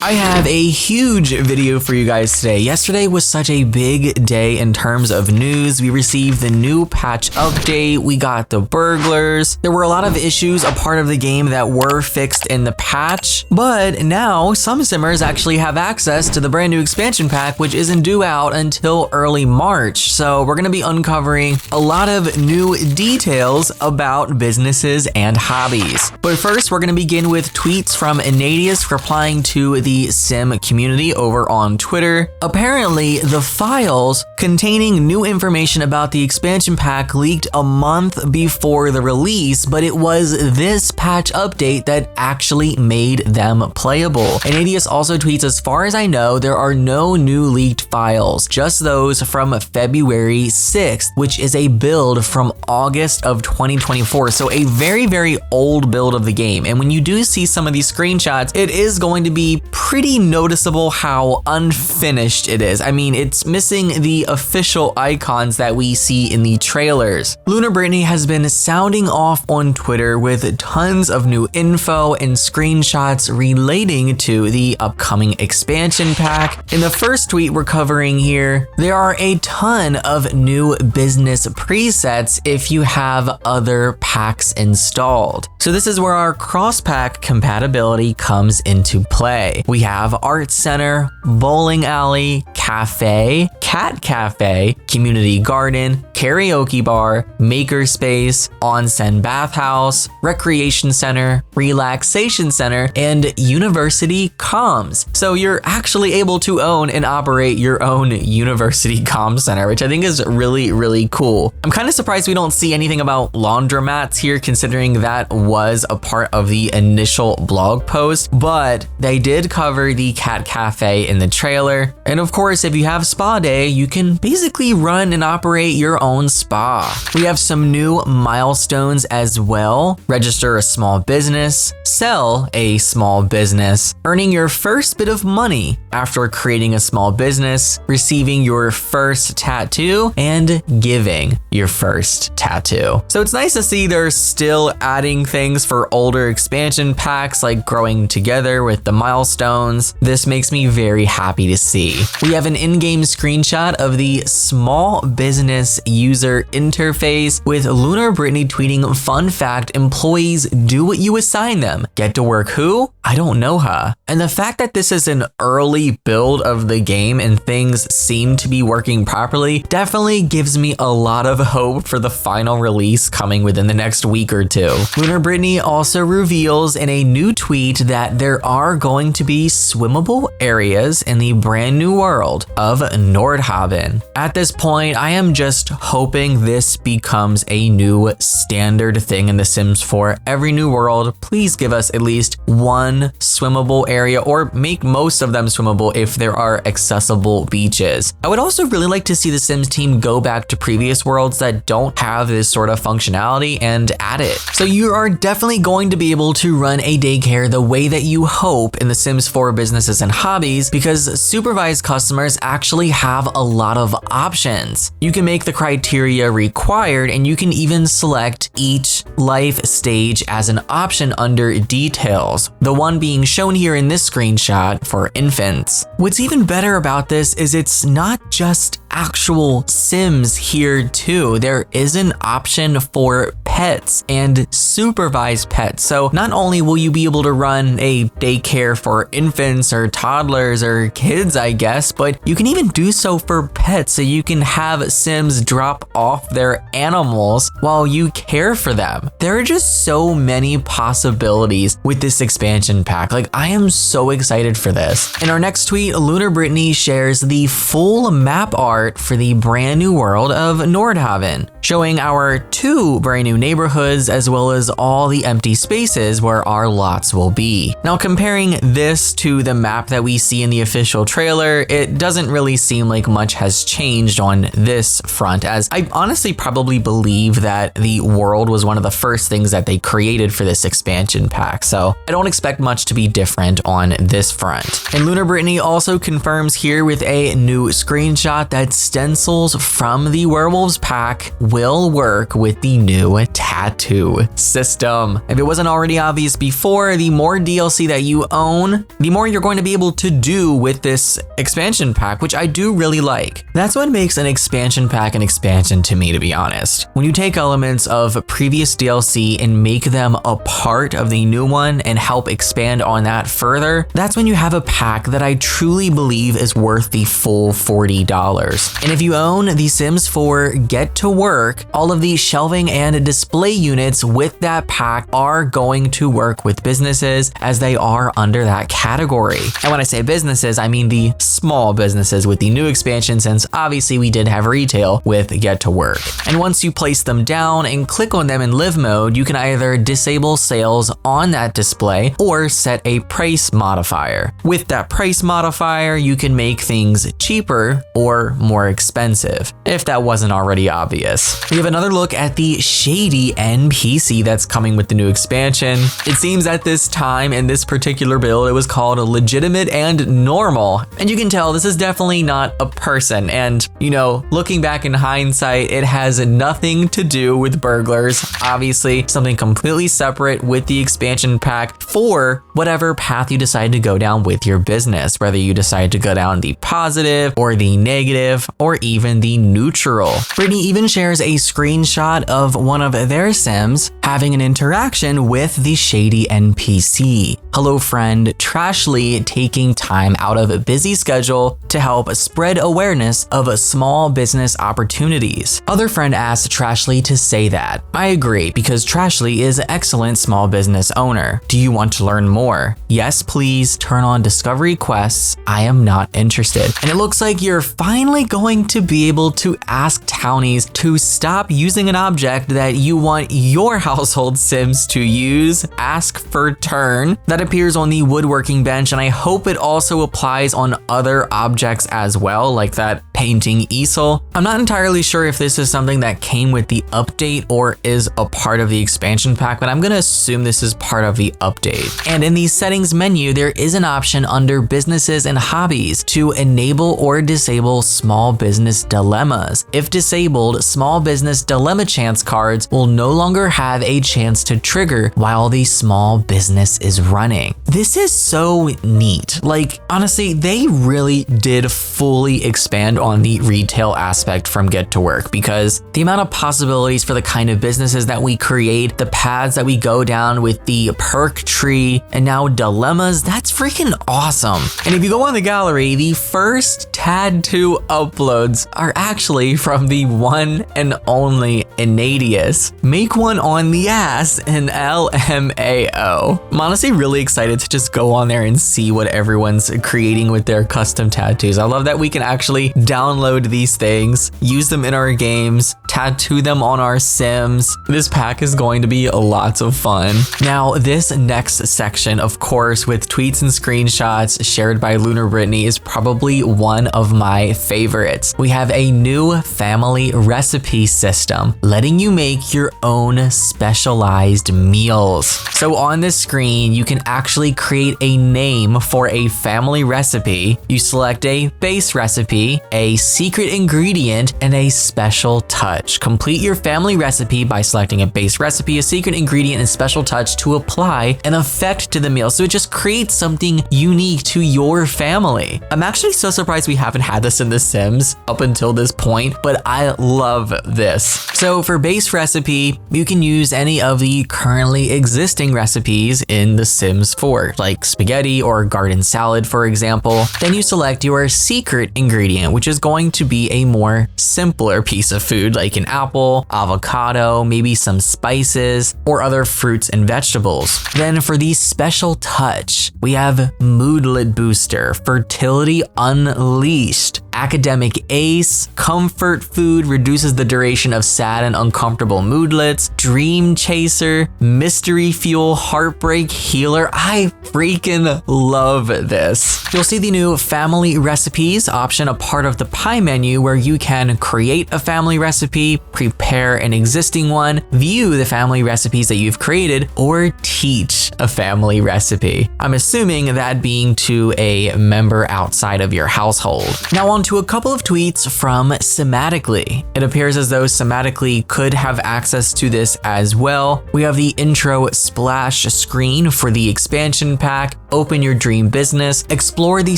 I have a huge video for you guys today. Yesterday was such a big day in terms of news. We received the new patch update. We got the burglars. There were a lot of issues a part of the game that were fixed in the patch, but now some simmers actually have access to the brand new expansion pack, which isn't due out until early March. So we're gonna be uncovering a lot of new details about businesses and hobbies. But first, we're gonna begin with tweets from Anadius replying to the sim community over on Twitter. Apparently, the files containing new information about the expansion pack leaked a month before the release, but it was this patch update that actually made them playable. Anadius also tweets, as far as I know, there are no new leaked files, just those from February 6th, which is a build from August of 2024. So a very, very old build of the game. And when you do see some of these screenshots, it is going to be pretty noticeable how unfinished it is. I mean, it's missing the official icons that we see in the trailers. Lunar Brittany has been sounding off on Twitter with tons of new info and screenshots relating to the upcoming expansion pack. In the first tweet we're covering here, there are a ton of new business presets if you have other packs installed. So this is where our cross-pack compatibility comes into play. We have Art Center, Bowling Alley, Cafe, Cat Cafe, Community Garden, Karaoke Bar, Makerspace, Onsen Bathhouse, Recreation Center, Relaxation Center, and University Comms. So you're actually able to own and operate your own University Comms Center, which I think is really, really cool. I'm kind of surprised we don't see anything about laundromats here, considering that was a part of the initial blog post, but they did cover the Cat Cafe in the trailer. And of course, if you have spa day, you can basically run and operate your own spa. We have some new milestones as well. Register a small business, sell a small business, earning your first bit of money after creating a small business, receiving your first tattoo, and giving your first tattoo. So it's nice to see they're still adding things for older expansion packs, like growing together with the milestones. This makes me very happy to see. We have an in-game screenshot of the small business user interface with Lunar Brittany tweeting, "Fun fact, employees do what you assign them. Get to work who? I don't know, huh?" And the fact that this is an early build of the game and things seem to be working properly definitely gives me a lot of hope for the final release coming within the next week or two. Lunar Brittany also reveals in a new tweet that there are going to be swimmable areas in the brand new world of Nordhaven. At this point, I am just hoping this becomes a new standard thing in The Sims 4. Every new world, please give us at least one swimmable area, or make most of them swimmable if there are accessible beaches. I would also really like to see the Sims team go back to previous worlds that don't have this sort of functionality and add it. So you are definitely going to be able to run a daycare the way that you hope in The Sims 4 businesses and hobbies, because supervised customers actually have a lot of options. You can make the criteria required, and you can even select each life stage as an option under details, the one being shown here in this screenshot for infants. What's even better about this is it's not just actual Sims here too. There is an option for pets and supervised pets. So not only will you be able to run a daycare for infants or toddlers or kids, I guess, but you can even do so for pets. So you can have Sims drop off their animals while you care for them. There are just so many possibilities with this expansion pack. Like, I am so excited for this. In our next tweet, Lunar Brittany shares the full map art for the brand new world of Nordhaven, showing our 2 brand new neighborhoods as well as all the empty spaces where our lots will be. Now, comparing this to the map that we see in the official trailer, it doesn't really seem like much has changed on this front, as I honestly probably believe that the world was one of the first things that they created for this expansion pack, so I don't expect much to be different on this front. And Lunar Brittany also confirms here with a new screenshot that stencils from the Werewolves pack will work with the new tattoo system. If it wasn't already obvious before, the more DLC that you own, the more you're going to be able to do with this expansion pack, which I do really like. That's what makes an expansion pack an expansion to me, to be honest. When you take elements of previous DLC and make them a part of the new one and help expand on that further, that's when you have a pack that I truly believe is worth the full $40. And if you own The Sims 4 Get to Work, all of the shelving and display units with that pack are going to work with businesses as they are under that category. And when I say businesses, I mean the small businesses with the new expansion, since obviously we did have retail with Get to Work. And once you place them down and click on them in live mode, you can either disable sales on that display or set a price modifier. With that price modifier, you can make things cheaper or more expensive, if that wasn't already obvious. We have another look at the shady NPC that's coming with the new expansion. It seems at this time in this particular build, it was called legitimate and normal. And you can tell this is definitely not a person. And, you know, looking back in hindsight, it has nothing to do with burglars. Obviously, something completely separate with the expansion pack for whatever path you decide to go down with your business, whether you decide to go down the positive or the negative or even the neutral. Brittany even shares a screenshot of one of their Sims having an interaction with the shady NPC. Hello friend Trashly taking time out of a busy schedule to help spread awareness of small business opportunities. Other friend asked Trashly to say that. I agree, because Trashly is an excellent small business owner. Do you want to learn more? Yes, please turn on discovery quests. I am not interested. And it looks like you're finally going to be able to ask townies to stop using an object that you want your household Sims to use. Ask for turn. That appears on the woodworking bench, and I hope it also applies on other objects as well, like that painting easel. I'm not entirely sure if this is something that came with the update or is a part of the expansion pack, but I'm gonna assume this is part of the update. And in the settings menu, there is an option under businesses and hobbies to enable or disable small business dilemmas. If disabled, small business dilemma chance cards will no longer have a chance to trigger while the small business is running. This is so neat. Like, honestly, they really did fully expand on the retail aspect from Get to Work, because the amount of possibilities for the kind of businesses that we create, the paths that we go down with the perk tree, and now dilemmas, that's freaking awesome. And if you go on the gallery, the first tattoo uploads are actually from the one and only Ignatius. Make one on the ass in LMAO. I'm honestly really excited to just go on there and see what everyone's creating with their custom tattoos. I love that we can actually download these things, use them in our games, tattoo them on our Sims. This pack is going to be lots of fun. Now, this next section, of course, with tweets and screenshots shared by Lunar Brittany, is probably one of my favorites. We have a new family recipe system, letting you make your own specialized meals. So on this screen, you can actually create a name for a family recipe. You select a base recipe, a secret ingredient, and a special touch. Complete your family recipe by selecting a base recipe, a secret ingredient, and special touch to apply an effect to the meal. So it just creates something unique to your family. I'm actually so surprised we haven't had this in The Sims up until this point, but I love this. So for base recipe, you can use any of the currently existing recipes in The Sims 4, like spaghetti or garden salad, for example. Then you select your secret ingredient, which is going to be a more simpler piece of food, like an apple, avocado, maybe some spices, or other fruits and vegetables. Then for the special touch, we have Moodlet Booster, Fertility Unleashed, Academic Ace, Comfort Food, reduces the duration of sad and uncomfortable moodlets, Dream Chaser, Mystery Fuel, Heartbreak Healer. I freaking love this. You'll see the new family recipes option a part of the pie menu, where you can create a family recipe, prepare an existing one, view the family recipes that you've created, or teach a family recipe. I'm assuming that being to a member outside of your household. Now on on to a couple of tweets from Sematically. It appears as though Sematically could have access to this as well. We have the intro splash screen for the expansion pack, open your dream business, explore the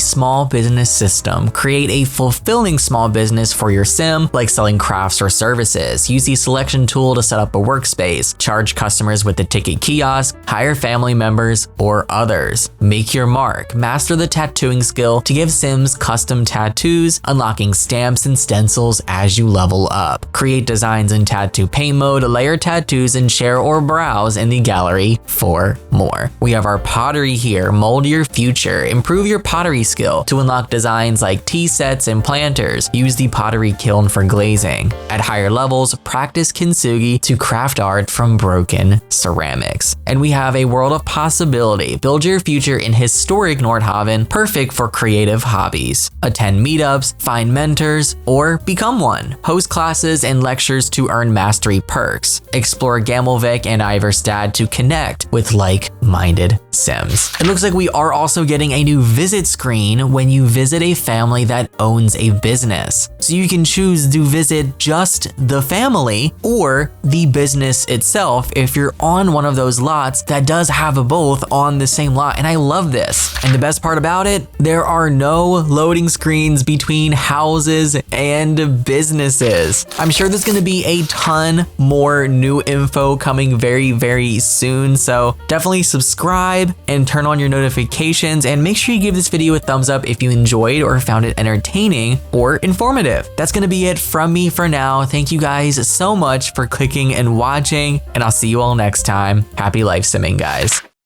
small business system, create a fulfilling small business for your sim, like selling crafts or services, use the selection tool to set up a workspace, charge customers with the ticket kiosk, hire family members or others, make your mark, master the tattooing skill to give sims custom tattoos, unlocking stamps and stencils as you level up, create designs in tattoo paint mode, layer tattoos and share or browse in the gallery for more. We have our pottery here, mold your future, improve your pottery skill to unlock designs like tea sets and planters, use the pottery kiln for glazing. At higher levels, practice kintsugi to craft art from broken ceramics. And we have a world of possibility, build your future in historic Nordhaven, perfect for creative hobbies. Attend meetups, find mentors, or become one. Host classes and lectures to earn mastery perks. Explore Gamelvik and Iverstad to connect with like-minded sims. It looks like we are also getting a new visit screen when you visit a family that owns a business. So you can choose to visit just the family or the business itself if you're on one of those lots that does have both on the same lot. And I love this. And the best part about it, there are no loading screens between houses and businesses. I'm sure there's gonna be a ton more new info coming very, very soon. So definitely subscribe and turn on your notifications, and make sure you give this video a thumbs up if you enjoyed or found it entertaining or informative. That's gonna be it from me for now. Thank you guys so much for clicking and watching, and I'll see you all next time. Happy life simming, guys.